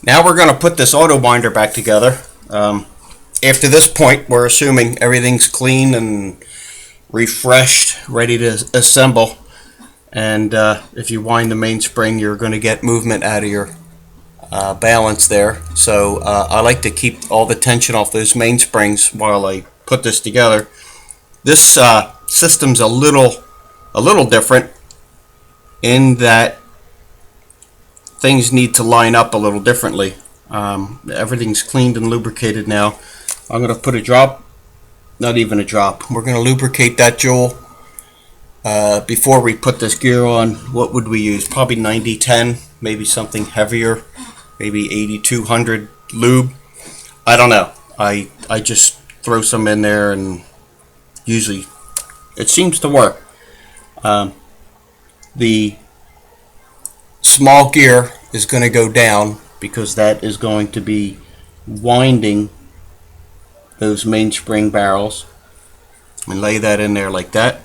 Now we're going to put this auto winder back together. After this point, we're assuming everything's clean and refreshed, ready to assemble. And if you wind the mainspring, you're going to get movement out of your balance there. So I like to keep all the tension off those mainsprings while I put this together. This system's a little different in that things need to line up a little differently. Everything's cleaned and lubricated now. I'm going to put a drop, not even a drop. We're going to lubricate that jewel before we put this gear on. What would we use? Probably 90-10, maybe something heavier, maybe 8200 lube. I don't know. I just throw some in there and usually it seems to work. The small gear is going to go down because that is going to be winding those mainspring barrels, and lay that in there like that.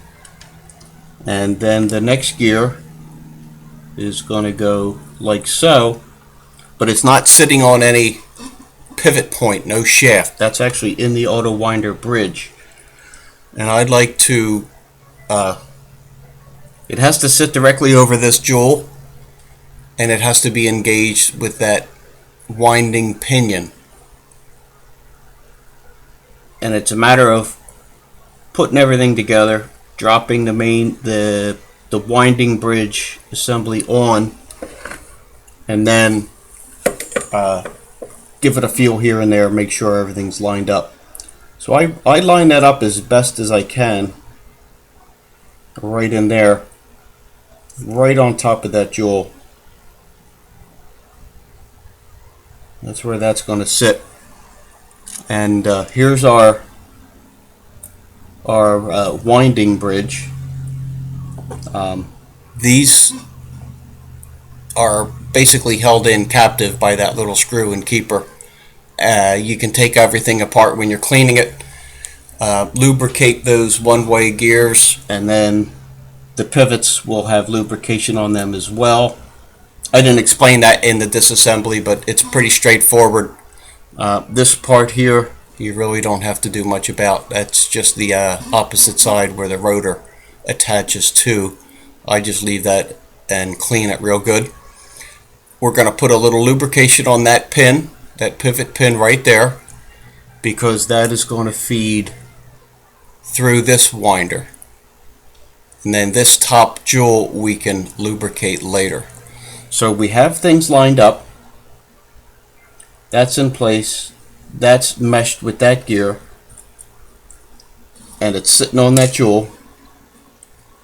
And then the next gear is going to go like so, but it's not sitting on any pivot point, no shaft. That's actually in the auto winder bridge. And I'd like to it has to sit directly over this jewel, and it has to be engaged with that winding pinion. And it's a matter of putting everything together, dropping the winding bridge assembly on, and then give it a feel here and there, make sure everything's lined up. So I line that up as best as I can, right in there, right on top of that jewel. That's where that's going to sit. And here's our winding bridge. These are basically held in captive by that little screw and keeper. You can take everything apart when you're cleaning it, lubricate those one-way gears, and then the pivots will have lubrication on them as well. I didn't explain that in the disassembly, but it's pretty straightforward. This part here, you really don't have to do much about. That's just the opposite side where the rotor attaches to. I just leave that and clean it real good. We're going to put a little lubrication on that pin, that pivot pin right there, because that is going to feed through this winder. And then this top jewel we can lubricate later. So we have things lined up. That's in place. That's meshed with that gear. And it's sitting on that jewel.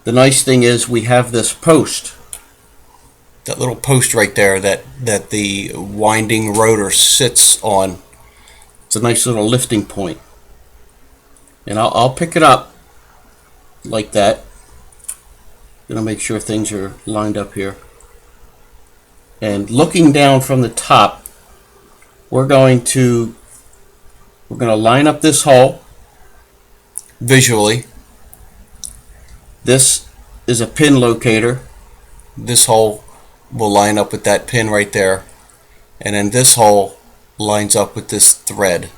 The nice thing is we have this post. That little post right there that the winding rotor sits on. It's a nice little lifting point. And I'll pick it up like that. Gonna make sure things are lined up here. And looking down from the top, we're going to line up this hole visually. This is a pin locator. This hole will line up with that pin right there, and then this hole lines up with this threaded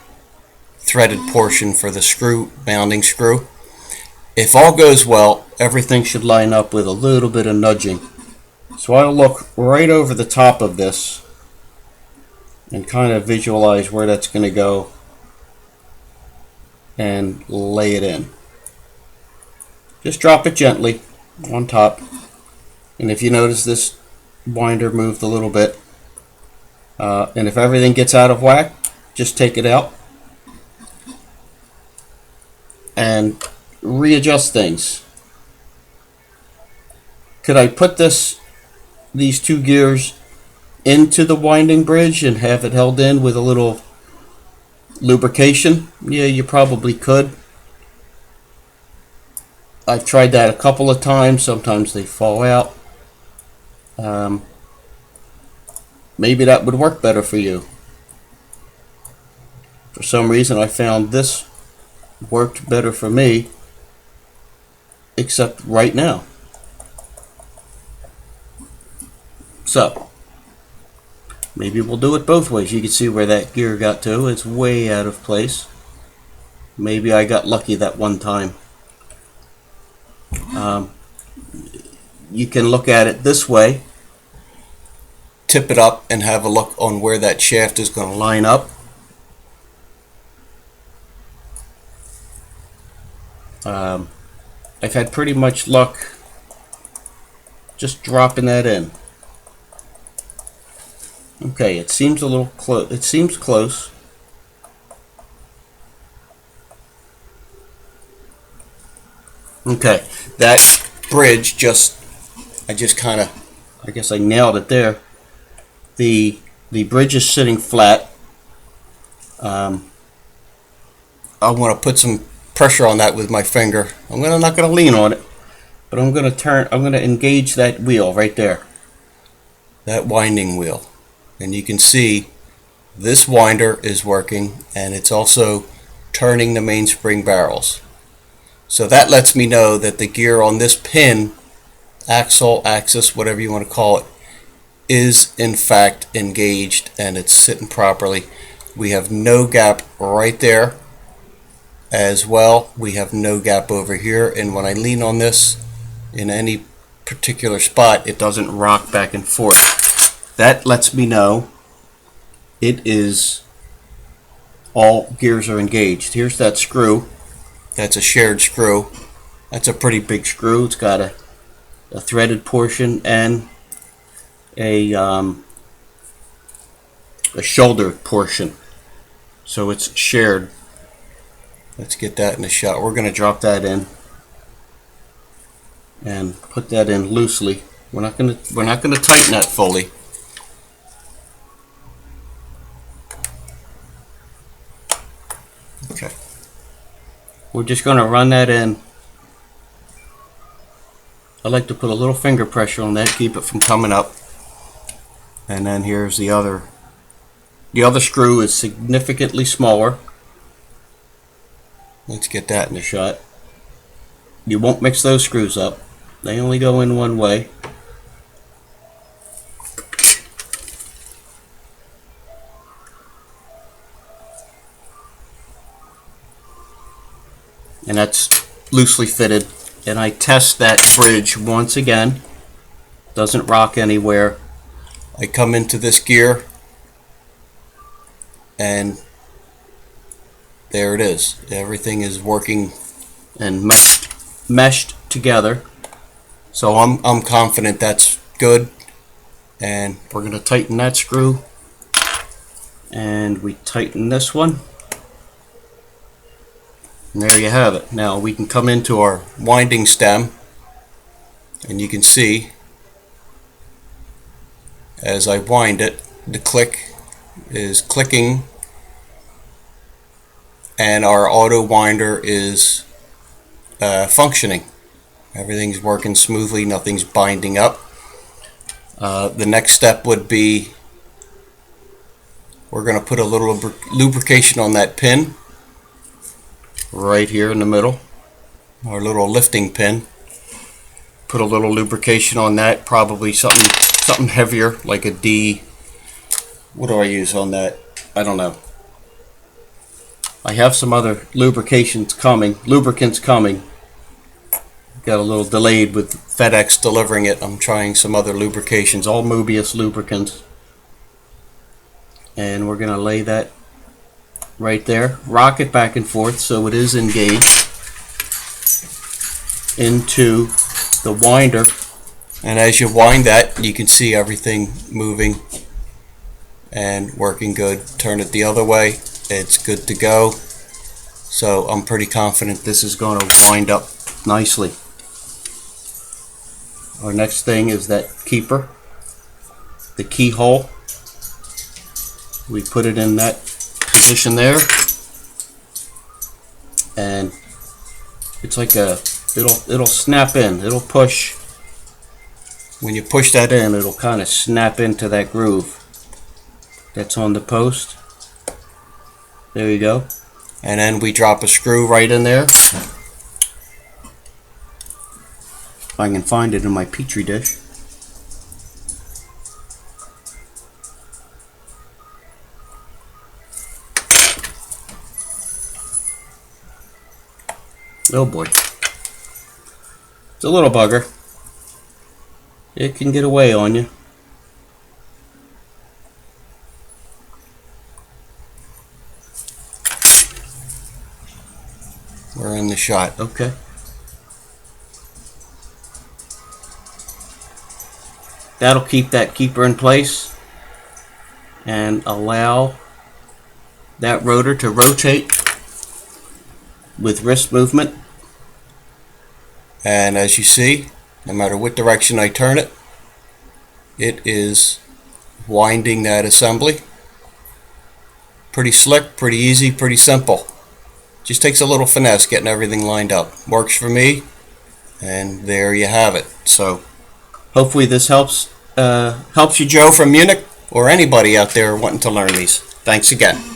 portion for the screw, mounting screw. If all goes well, everything should line up with a little bit of nudging. So I'll look right over the top of this and kind of visualize where that's going to go and lay it in. Just drop it gently on top. And if you notice, this winder moved a little bit. And if everything gets out of whack, just take it out and readjust things. Could I put these two gears into the winding bridge and have it held in with a little lubrication? Yeah, you probably could. I've tried that a couple of times. Sometimes they fall out. Maybe that would work better for you. For some reason I found this worked better for me, except right now. So Maybe we'll do it both ways. You can see where that gear got to. It's way out of place. Maybe I got lucky that one time. You can look at it this way. Tip it up and have a look on where that shaft is going to line up. I've had pretty much luck just dropping that in. Okay, it seems a little close. It seems close. Okay, that bridge I guess I nailed it there. The bridge is sitting flat. I want to put some pressure on that with my finger. I'm not going to lean on it, but I'm going to engage that wheel right there. That winding wheel. And you can see this winder is working, and it's also turning the mainspring barrels. So that lets me know that the gear on this pin, axle, axis, whatever you want to call it, is in fact engaged and it's sitting properly. We have no gap right there. As well, we have no gap over here, and when I lean on this in any particular spot, it doesn't rock back and forth. That lets me know it is all gears are engaged. Here's that screw. That's a shared screw. That's a pretty big screw. It's got a threaded portion and a shoulder portion, so it's shared. Let's get that in a shot. We're going to drop that in and put that in loosely. We're not going to tighten that fully. Okay. We're just going to run that in. I like to put a little finger pressure on that, keep it from coming up. And then here's the other. The other screw is significantly smaller. Let's get that in a shot. You won't mix those screws up. They only go in one way. And that's loosely fitted. And I test that bridge once again. Doesn't rock anywhere. I come into this gear and there it is. Everything is working and meshed together. So I'm confident that's good. And we're going to tighten that screw. And we tighten this one. And there you have it. Now we can come into our winding stem. And you can see as I wind it, the click is clicking. And our auto winder is functioning. Everything's working smoothly, nothing's binding up. The next step would be we're going to put a little lubrication on that pin right here in the middle, our little lifting pin. Put a little lubrication on that, probably something heavier like a D. What do I use on that? I don't know. I have some other lubricants coming. Got a little delayed with FedEx delivering it. I'm trying some other lubrications, all Mobius lubricants. And we're going to lay that right there. Rock it back and forth so it is engaged into the winder. And as you wind that, you can see everything moving and working good. Turn it the other way. It's good to go. So I'm pretty confident this is going to wind up nicely. Our next thing is that keeper, the keyhole. We put it in that position there, and it's like it'll snap in. It'll push. When you push that in, it'll kind of snap into that groove that's on the post. There you go. And then we drop a screw right in there. If I can find it in my petri dish. Oh boy. It's a little bugger. It can get away on you. We're in the shot. Okay. That'll keep that keeper in place and allow that rotor to rotate with wrist movement. And as you see, no matter what direction I turn it, it is winding that assembly. Pretty slick, pretty easy, pretty simple. Just takes a little finesse getting everything lined up. Works for me, and there you have it. So hopefully this helps you, Joe from Munich, or anybody out there wanting to learn these. Thanks again.